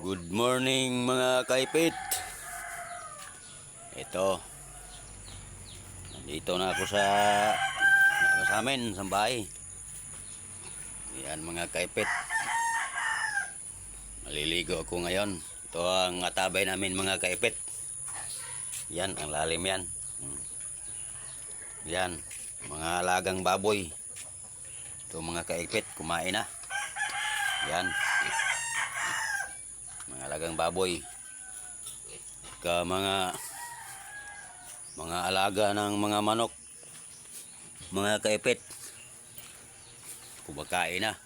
Good morning mga kaipit. Ito. Nandito na ako sa amin, sa bahay. Yan mga kaipit. Maliligo ako ngayon. Ito ang atabay namin mga kaipit. Yan, ang lalim yan. Yan, mga alagang baboy. Ito mga kaipit, kumain na. Yan. Mga alagang baboy. Mga alaga ng mga manok. Mga kaipit. Kumakain na.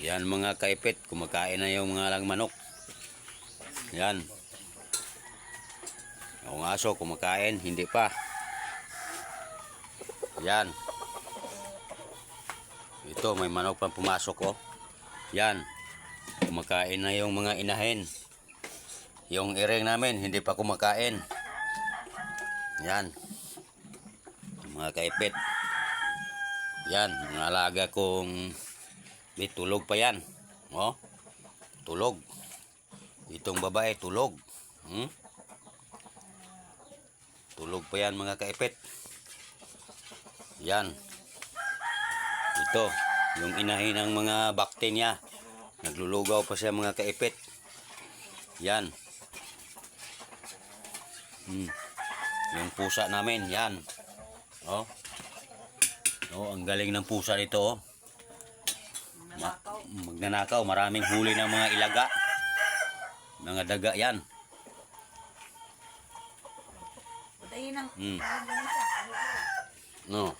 Yan mga kaipit, kumakain na yung mga alagang manok. Yan. Yung aso kumakain, hindi pa. Yan. Ito, may manok pa pumasok, oh. Yan. Kumakain na yung mga inahin. Yung iring namin, hindi pa kumakain. Yan. Mga kaipit. Yan, mga alaga kong tulog pa yan. Oh. Tulog. Itong babae, tulog. Tulog pa yan mga kaipit. Yan. Ito, yung inahin ng mga bakte niya. Naglulugaw pa siya mga kaipit. Yan. Yung pusa namin, yan. Oh. Oh, ang galing ng pusa nito, oh. Magnanakaw, maraming huli ng mga ilaga. Mga daga yan. No.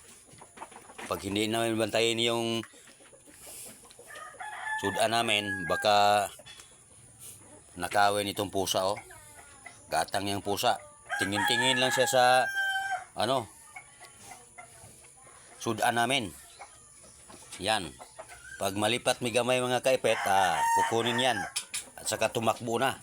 Pag hindi namin bantayin yung sudan namin, baka nakawin itong pusa, oh. Gatang yung pusa. Tingin-tingin lang siya sa sudan namin. Yan. Pag malipat may gamay mga kaipet, kukunin yan. At saka tumakbo na.